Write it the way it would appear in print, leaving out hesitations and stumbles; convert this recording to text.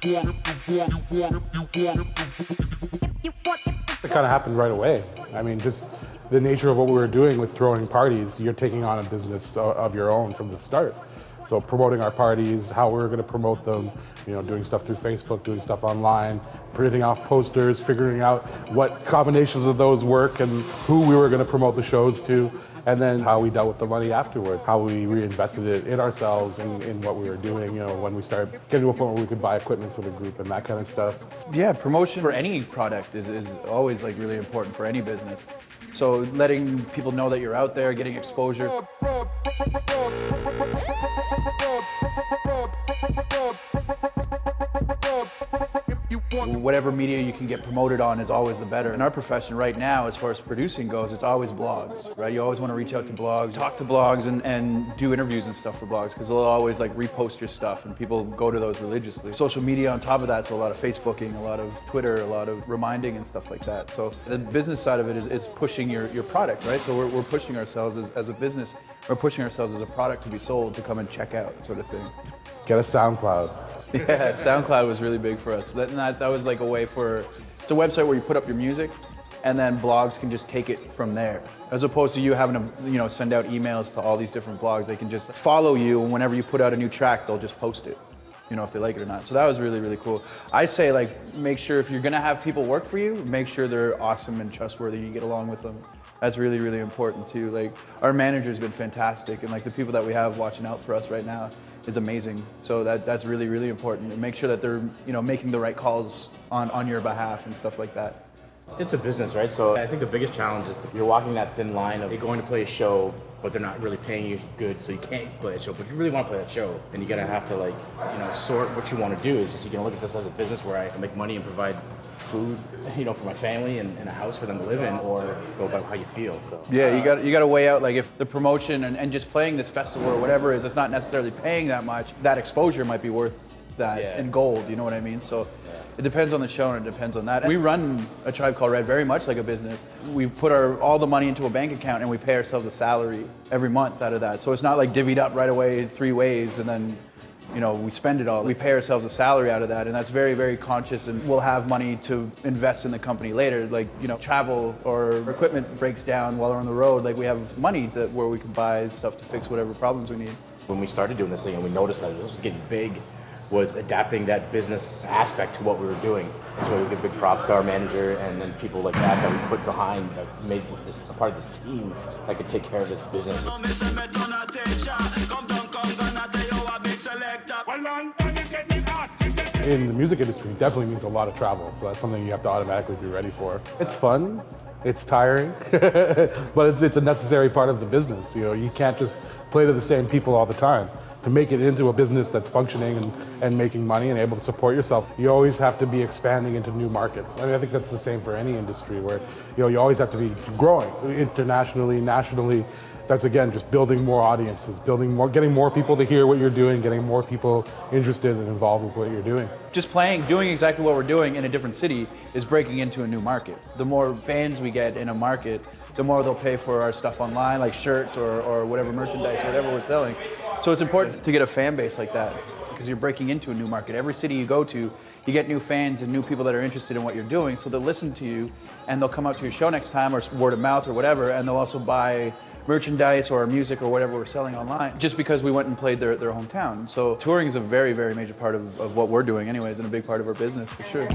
It kind of happened right away. I mean, just the nature of what we were doing with throwing parties, you're taking on a business of your own from the start. So promoting our parties, how we were going to promote them, you know, doing stuff through Facebook, doing stuff online, printing off posters, figuring out what combinations of those work and who we were going to promote the shows to, and then how we dealt with the money afterward, how we reinvested it in ourselves and in what we were doing, you know, when we started getting to a point where we could buy equipment for the group and that kind of stuff. Yeah, promotion for any product is always like really important for any business. So letting people know that you're out there, getting exposure. Whatever media you can get promoted on is always the better. In our profession right now, as far as producing goes, it's always blogs, right? You always want to reach out to blogs, talk to blogs and do interviews and stuff for blogs because they'll always like repost your stuff and people go to those religiously. Social media on top of that, so a lot of Facebooking, a lot of Twitter, a lot of reminding and stuff like that. So the business side of it is pushing your product, right? So we're pushing ourselves as a business, we're pushing ourselves as a product to be sold, to come and check out, sort of thing. Get a SoundCloud. Yeah, SoundCloud was really big for us. That was like a way for, it's a website where you put up your music and then blogs can just take it from there. As opposed to you having to, you know, send out emails to all these different blogs. They can just follow you and whenever you put out a new track, they'll just post it, you know, if they like it or not. So that was really, really cool. I say like, make sure if you're gonna have people work for you, make sure they're awesome and trustworthy, you get along with them. That's really, really important too. Like our manager's been fantastic and like the people that we have watching out for us right now is amazing. So that's really, really important. And make sure that they're, you know, making the right calls on your behalf and stuff like that. It's a business, right? So I think the biggest challenge is that you're walking that thin line of you're going to play a show, but they're not really paying you good, so you can't play a show. But you really want to play that show, then you gotta have to like, you know, sort what you want to do. Is just you can look at this as a business where I can make money and provide food, you know, for my family and a house for them to live in, or go about how you feel. So yeah, you got to weigh out like if the promotion and just playing this festival or whatever is, it's not necessarily paying that much. That exposure might be worth that in gold. You know what I mean? So it depends on the show and it depends on that. We run A Tribe Called Red very much like a business. We put all the money into a bank account and we pay ourselves a salary every month out of that. So it's not like divvied up right away 3 ways and then, you know, we spend it all. We pay ourselves a salary out of that, and that's very, very conscious, and we'll have money to invest in the company later. Like, you know, travel or equipment breaks down while we're on the road, like we have money where we can buy stuff to fix whatever problems we need. When we started doing this thing and we noticed that this was getting big, was adapting that business aspect to what we were doing. That's why we give big props to our manager and then people like that we put behind, that made this a part of this team that could take care of this business. In the music industry, it definitely means a lot of travel, so that's something you have to automatically be ready for. It's fun, it's tiring, but it's a necessary part of the business. You know, you can't just play to the same people all the time. To make it into a business that's functioning and making money and able to support yourself, you always have to be expanding into new markets. I mean, I think that's the same for any industry where, you know, you always have to be growing internationally, nationally. That's again, just building more audiences, getting more people to hear what you're doing, getting more people interested and involved with what you're doing. Just doing exactly what we're doing in a different city is breaking into a new market. The more fans we get in a market, the more they'll pay for our stuff online, like shirts or whatever merchandise, whatever we're selling. So it's important to get a fan base like that because you're breaking into a new market. Every city you go to, you get new fans and new people that are interested in what you're doing, so they'll listen to you and they'll come out to your show next time or word of mouth or whatever, and they'll also buy merchandise or music or whatever we're selling online just because we went and played their hometown. So touring is a very, very major part of what we're doing anyways, and a big part of our business for sure.